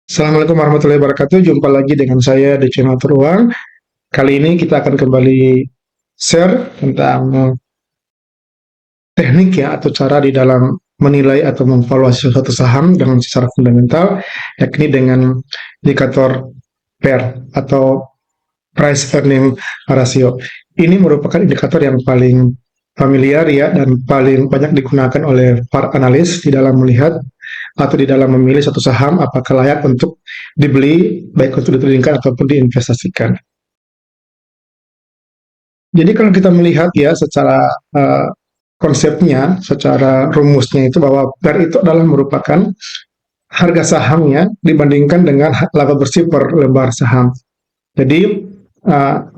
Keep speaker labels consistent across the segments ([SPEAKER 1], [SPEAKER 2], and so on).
[SPEAKER 1] Assalamualaikum warahmatullahi wabarakatuh. Jumpa lagi dengan saya di channel Teruang. Kali ini kita akan kembali share tentang teknik ya atau cara di dalam menilai atau memvaluasi suatu saham dengan secara fundamental, yakni dengan indikator PER atau Price Earning Ratio. Ini merupakan indikator yang paling familiar ya dan paling banyak digunakan oleh para analis di dalam melihat atau di dalam memilih satu saham apakah layak untuk dibeli, baik untuk ditradingkan ataupun diinvestasikan. Jadi kalau kita melihat ya secara konsepnya, secara rumusnya itu bahwa PER itu adalah merupakan harga sahamnya dibandingkan dengan laba bersih per lembar saham. Jadi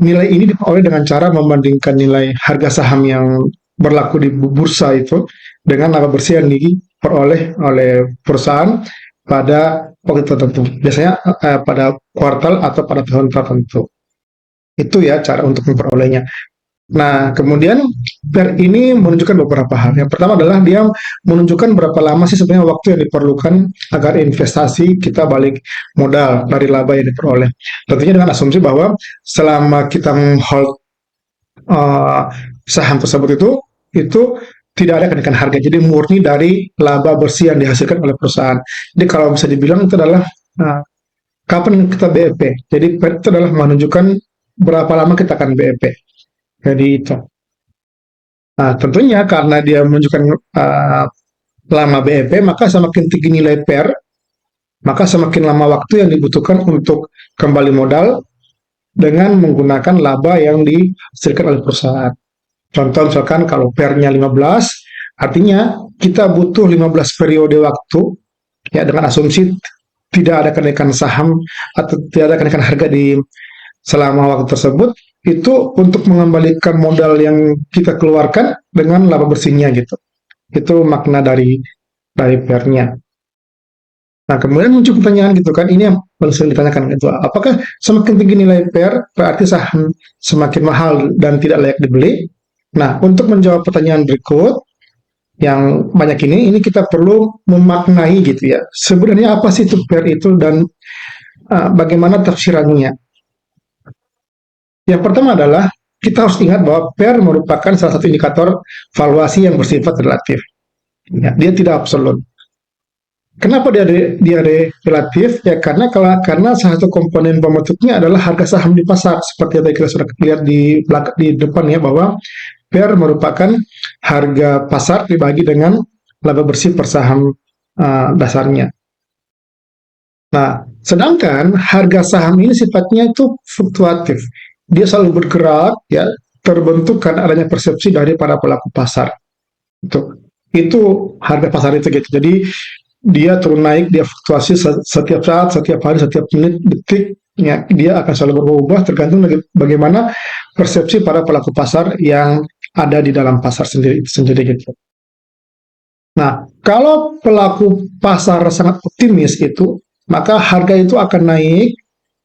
[SPEAKER 1] nilai ini diperoleh dengan cara membandingkan nilai harga saham yang berlaku di bursa itu dengan laba bersih yang diperoleh oleh perusahaan pada waktu tertentu. Biasanya pada kuartal atau pada tahun tertentu. Itu ya cara untuk memperolehnya. Nah, kemudian PER ini menunjukkan beberapa hal. Yang pertama adalah dia menunjukkan berapa lama sih sebenarnya waktu yang diperlukan agar investasi kita balik modal dari laba yang diperoleh. Tentunya dengan asumsi bahwa selama kita hold saham tersebut itu tidak ada kenaikan harga. Jadi murni dari laba bersih yang dihasilkan oleh perusahaan. Jadi kalau bisa dibilang itu adalah uh, kapan kita BEP. Jadi PER itu adalah menunjukkan berapa lama kita akan BEP. Jadi itu. Nah, tentunya karena dia menunjukkan lama BEP, maka semakin tinggi nilai PER, maka semakin lama waktu yang dibutuhkan untuk kembali modal dengan menggunakan laba yang dihasilkan oleh perusahaan. Contoh misalkan kalau PER-nya 15, artinya kita butuh 15 periode waktu ya dengan asumsi tidak ada kenaikan saham atau tidak ada kenaikan harga di selama waktu tersebut itu untuk mengembalikan modal yang kita keluarkan dengan laba bersihnya gitu. Itu makna dari PER-nya. Nah, kemudian muncul pertanyaan gitu kan, ini yang paling sering ditanyakan gitu, apakah semakin tinggi nilai PER berarti saham semakin mahal dan tidak layak dibeli? Nah, untuk menjawab pertanyaan berikut yang banyak ini kita perlu memaknai gitu ya. Sebenarnya apa sih itu PER itu dan bagaimana tafsirannya? Yang pertama adalah kita harus ingat bahwa PER merupakan salah satu indikator valuasi yang bersifat relatif. Ya, dia tidak absolut. Kenapa dia relatif? Ya karena salah satu komponen pembentuknya adalah harga saham di pasar. Seperti yang kita sudah lihat di depan ya bahwa PER merupakan harga pasar dibagi dengan laba bersih per saham dasarnya. Nah, sedangkan harga saham ini sifatnya itu fluktuatif. Dia selalu bergerak ya terbentuk karena adanya persepsi dari para pelaku pasar. Itu harga pasar itu gitu. Jadi dia turun naik, dia fluktuasi setiap saat, setiap hari, setiap menit, detik, ya, dia akan selalu berubah tergantung dari bagaimana persepsi para pelaku pasar yang ada di dalam pasar sendiri gitu. Nah, kalau pelaku pasar sangat optimis itu, maka harga itu akan naik,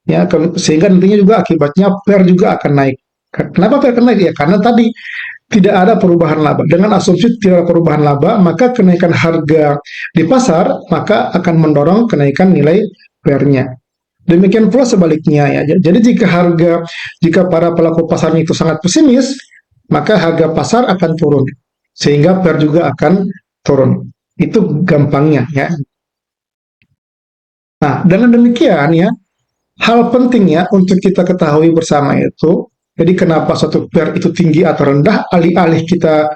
[SPEAKER 1] ya, sehingga nantinya juga akibatnya PER juga akan naik. Kenapa PER akan naik? Ya, karena tadi tidak ada perubahan laba. Dengan asumsi tidak ada perubahan laba, maka kenaikan harga di pasar maka akan mendorong kenaikan nilai PER-nya. Demikian pula sebaliknya ya. Jadi jika para pelaku pasarnya itu sangat pesimis, maka harga pasar akan turun sehingga PER juga akan turun. Itu gampangnya ya. Nah, dengan demikian ya, hal penting ya untuk kita ketahui bersama itu, jadi kenapa suatu PER itu tinggi atau rendah, alih-alih kita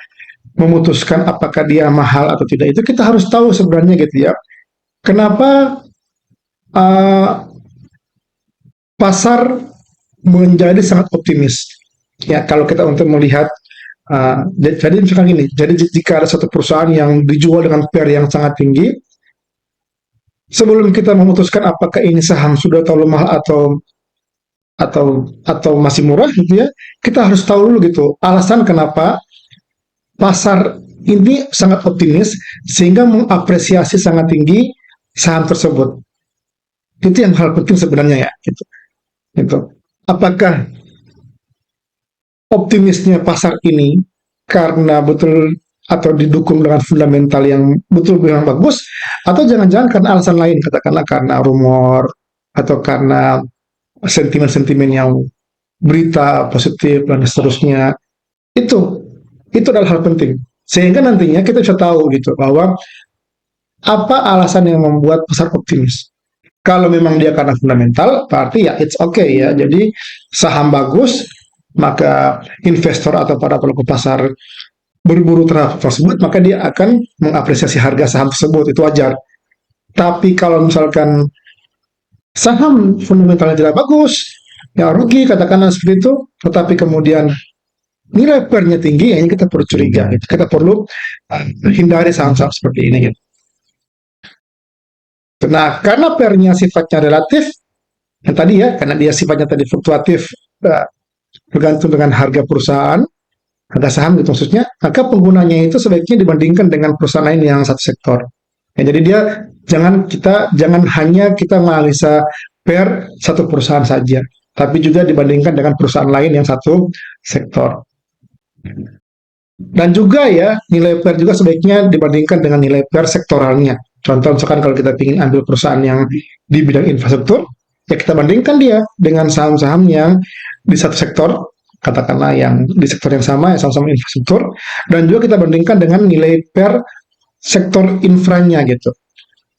[SPEAKER 1] memutuskan apakah dia mahal atau tidak, itu kita harus tahu sebenarnya gitu ya. Kenapa uh, pasar menjadi sangat optimis? Ya, kalau kita untuk melihat, jadi misalkan gini, jadi jika ada satu perusahaan yang dijual dengan PER yang sangat tinggi, sebelum kita memutuskan apakah ini saham sudah terlalu mahal atau masih murah gitu ya, kita harus tahu dulu gitu alasan kenapa pasar ini sangat optimis sehingga mengapresiasi sangat tinggi saham tersebut. Itu yang hal penting sebenarnya ya gitu. Gitu. Apakah optimisnya pasar ini karena betul atau didukung dengan fundamental yang betul memang bagus, atau jangan-jangan karena alasan lain, katakanlah karena rumor atau karena sentimen-sentimen yang berita positif dan seterusnya. Itu itu adalah hal penting. Sehingga nantinya kita bisa tahu gitu bahwa apa alasan yang membuat pasar optimis. Kalau memang dia karena fundamental, berarti ya it's okay ya. Jadi saham bagus, maka investor atau para pelaku pasar berburu terhadap tersebut, maka dia akan mengapresiasi harga saham tersebut. Itu wajar. Tapi kalau misalkan saham fundamentalnya tidak bagus, ya rugi katakanlah seperti itu, tetapi kemudian nilai pernya tinggi, ya ini kita perlu curiga. Gitu. Kita perlu hindari saham-saham seperti ini. Gitu. Nah, karena pernya sifatnya relatif, yang tadi ya, karena dia sifatnya tadi fluktuatif, bergantung dengan harga perusahaan, harga saham gitu maksudnya, maka penggunanya itu sebaiknya dibandingkan dengan perusahaan lain yang satu sektor. Ya, jadi dia jangan hanya kita menganalisa per satu perusahaan saja, tapi juga dibandingkan dengan perusahaan lain yang satu sektor. Dan juga ya, nilai per juga sebaiknya dibandingkan dengan nilai per sektoralnya. Contoh misalkan kalau kita ingin ambil perusahaan yang di bidang infrastruktur, ya kita bandingkan dia dengan saham-saham yang di satu sektor, katakanlah yang di sektor yang sama, ya sama-sama infrastruktur, dan juga kita bandingkan dengan nilai per sektor infranya gitu.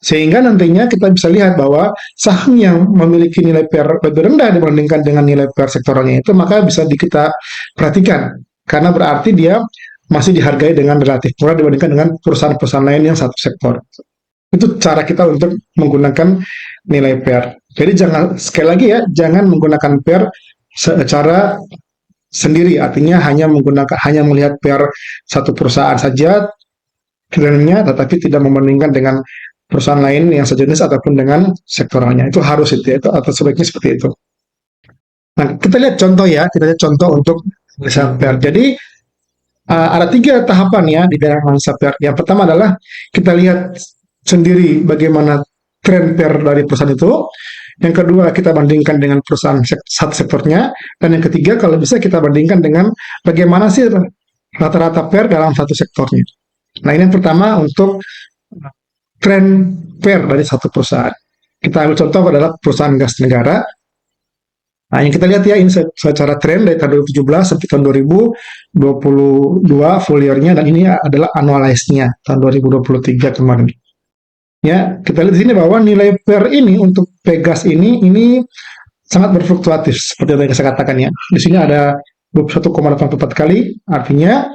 [SPEAKER 1] Sehingga nantinya kita bisa lihat bahwa saham yang memiliki nilai per lebih rendah dibandingkan dengan nilai per sektoralnya itu, maka bisa kita perhatikan. Karena berarti dia masih dihargai dengan relatif murah dibandingkan dengan perusahaan-perusahaan lain yang satu sektor. Itu cara kita untuk menggunakan nilai PER. Jadi jangan, sekali lagi ya, jangan menggunakan PER secara sendiri. Artinya hanya melihat PER satu perusahaan saja trennya, tetapi tidak membandingkan dengan perusahaan lain yang sejenis ataupun dengan sektoralnya. Itu harus itu atau sebaiknya seperti itu. Nah, kita lihat contoh ya, kita lihat contoh untuk analisa PER. Jadi ada 3 tahapan ya di dalam analisa PER. Yang pertama adalah kita lihat sendiri bagaimana tren PER dari perusahaan itu. Yang kedua kita bandingkan dengan perusahaan satu sektornya. Dan yang ketiga kalau bisa kita bandingkan dengan bagaimana sih rata-rata PER dalam satu sektornya. Nah ini yang pertama untuk tren PER dari satu perusahaan. Kita ambil contoh adalah perusahaan gas negara. Nah, yang kita lihat ya, ini secara tren dari tahun 2017 sampai tahun 2022 full year-nya, dan ini adalah annualized-nya tahun 2023 kemarin. Ya, kita lihat di sini bahwa nilai PER ini untuk Pegas ini sangat berfluktuatif seperti yang saya katakan ya. Di sini ada 21,84 kali, artinya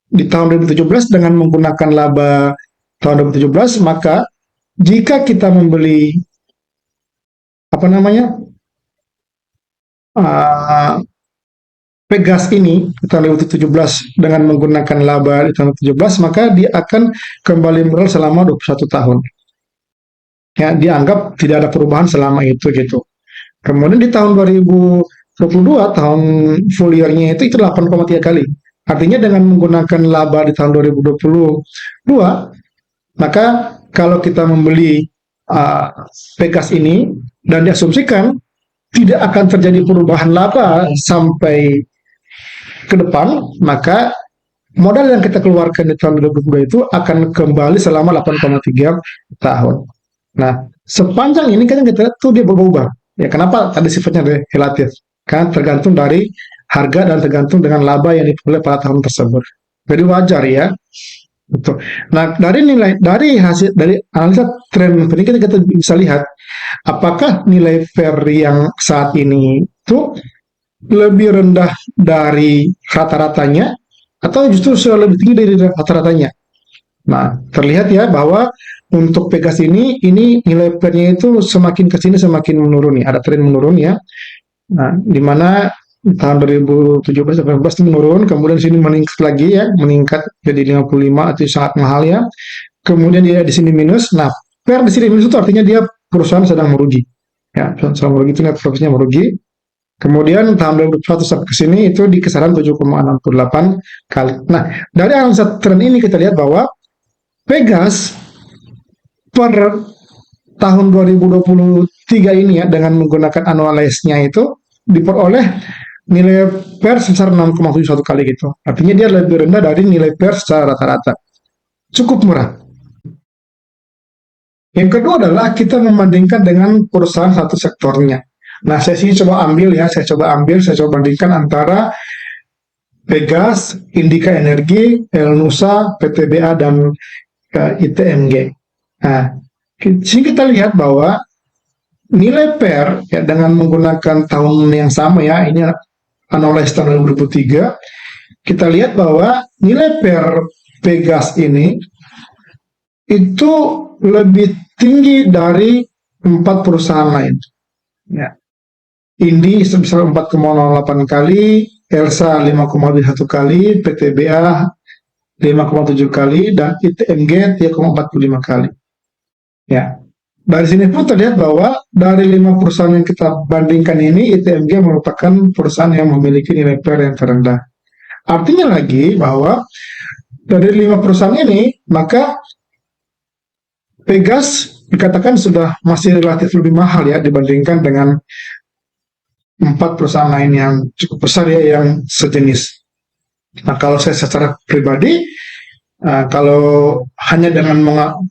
[SPEAKER 1] di tahun 2017 dengan menggunakan laba tahun 2017, maka jika kita membeli Pegas ini di tahun 2017 dengan menggunakan laba di tahun 2017, maka dia akan kembali modal selama 21 tahun. Ya, dianggap tidak ada perubahan selama itu gitu. Kemudian di tahun 2022, tahun full year-nya itu 8,3 kali. Artinya dengan menggunakan laba di tahun 2022, maka kalau kita membeli Pegas ini dan diasumsikan tidak akan terjadi perubahan laba sampai ke depan, maka modal yang kita keluarkan di tahun 2022 itu akan kembali selama 8,3 tahun. Nah, sepanjang ini kan kita tuh dia berubah. Ya, kenapa tadi sifatnya relatif? Karena tergantung dari harga dan tergantung dengan laba yang diperoleh pada tahun tersebut. Jadi wajar ya. Betul. Nah, dari analisa tren ini kita bisa lihat apakah nilai PER yang saat ini itu lebih rendah dari rata-ratanya atau justru lebih tinggi dari rata-ratanya. Nah, terlihat ya bahwa untuk Pegas ini nilai PER-nya itu semakin ke sini semakin menurun ya, ada tren menurun ya. Nah, di mana tahun 2017-2018 itu menurun, kemudian sini meningkat lagi ya, meningkat jadi 55, itu sangat mahal ya. Kemudian dia di sini minus. Nah, PER di sini minus itu artinya dia perusahaan sedang merugi. Ya, sedang merugi itu net profitnya merugi. Kemudian tahun 2021 sampai ke sini itu di kisaran 7,68 kali. Nah, dari analisa tren ini kita lihat bahwa Pegas per tahun 2023 ini ya dengan menggunakan annualized-nya itu diperoleh nilai PER sebesar 6,71 kali gitu. Artinya dia lebih rendah dari nilai PER secara rata-rata. Cukup murah. Yang kedua adalah kita membandingkan dengan perusahaan satu sektornya. Nah, saya sini coba ambil ya, saya coba bandingkan antara Pegas, Indika Energi, Elnusa, PTBA, dan ITMG. Nah, sini kita lihat bahwa nilai PER ya, dengan menggunakan tahun yang sama ya, ini analyze tahun 2003, kita lihat bahwa nilai PER Pegas ini itu lebih tinggi dari 4 perusahaan lain. Ya. Indi sebesar 4,08 kali, Elsa 5,1 kali, PTBA 5,7 kali, dan ITMG 3,45 kali. Ya. Dari sini pun terlihat bahwa dari 5 perusahaan yang kita bandingkan ini, ITMG merupakan perusahaan yang memiliki nilai PER yang terendah. Artinya lagi bahwa dari 5 perusahaan ini, maka Pegas dikatakan sudah masih relatif lebih mahal ya dibandingkan dengan 4 perusahaan lain yang cukup besar ya yang sejenis. Nah, kalau saya secara pribadi, kalau hanya dengan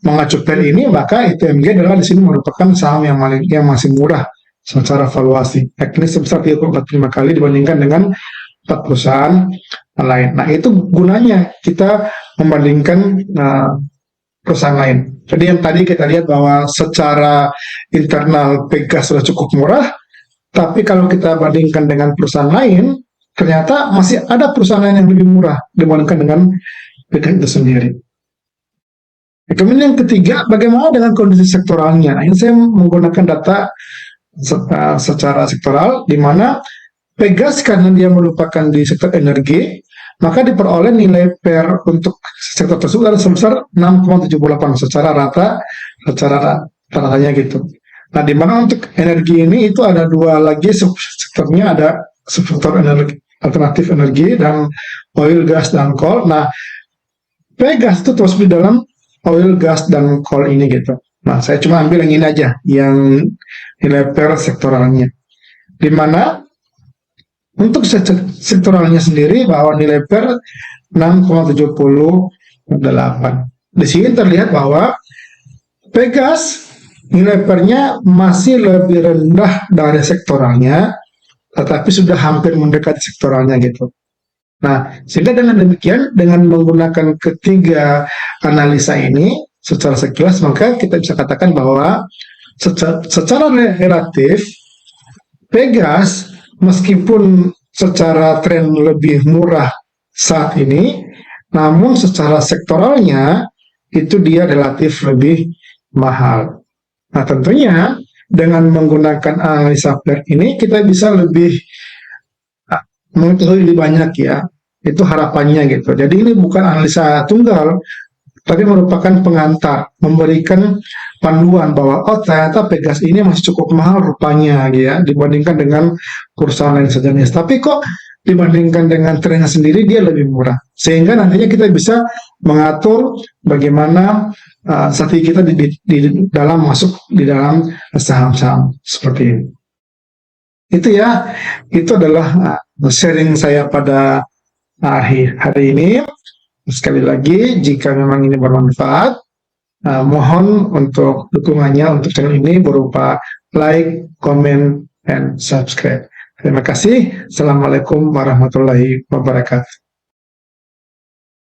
[SPEAKER 1] mengacu PER ini, maka ITMG adalah di sini merupakan saham yang masih murah secara valuasi. Yakni sebesar 3,45 kali dibandingkan dengan 4 perusahaan lain. Nah, itu gunanya kita membandingkan perusahaan lain. Jadi yang tadi kita lihat bahwa secara internal Pegas sudah cukup murah, tapi kalau kita bandingkan dengan perusahaan lain, ternyata masih ada perusahaan lain yang lebih murah dibandingkan dengan Pegas itu sendiri. Kemudian yang ketiga, bagaimana dengan kondisi sektoralnya? Nah, ini saya menggunakan data secara sektoral, di mana Pegas karena dia merupakan di sektor energi, maka diperoleh nilai PER untuk sektor tersebut adalah sebesar 6,78 secara ratanya gitu. Nah, di mana untuk energi ini itu ada dua lagi sektornya, ada sektor energi alternatif energi dan oil, gas, dan coal. Nah, Pegas itu terus di dalam oil, gas, dan coal ini gitu. Nah, saya cuma ambil yang ini aja, yang nilai PER sektoralnya. Di mana untuk sektoralnya sendiri bahwa nilai PER 6,78. Di sini terlihat bahwa Pegas nilai PER-nya masih lebih rendah dari sektoralnya, tetapi sudah hampir mendekati sektoralnya gitu. Nah, sehingga dengan demikian, dengan menggunakan ketiga analisa ini secara sekilas, maka kita bisa katakan bahwa secara relatif Pegas meskipun secara tren lebih murah saat ini, namun secara sektoralnya itu dia relatif lebih mahal. Nah, tentunya dengan menggunakan analisa PER ini kita bisa lebih mengetahui lebih banyak ya. Itu harapannya gitu. Jadi ini bukan analisa tunggal, tapi merupakan pengantar, memberikan panduan bahwa oh ternyata Pegas ini masih cukup mahal rupanya ya dibandingkan dengan perusahaan lain sejenis. Tapi kok dibandingkan dengan trennya sendiri dia lebih murah. Sehingga nantinya kita bisa mengatur bagaimana strategi kita di dalam masuk di dalam saham-saham seperti ini. Itu ya, itu adalah sharing saya pada hari ini. Sekali lagi, jika memang ini bermanfaat, mohon untuk dukungannya untuk channel ini berupa like, comment, and subscribe. Terima kasih. Assalamualaikum warahmatullahi wabarakatuh.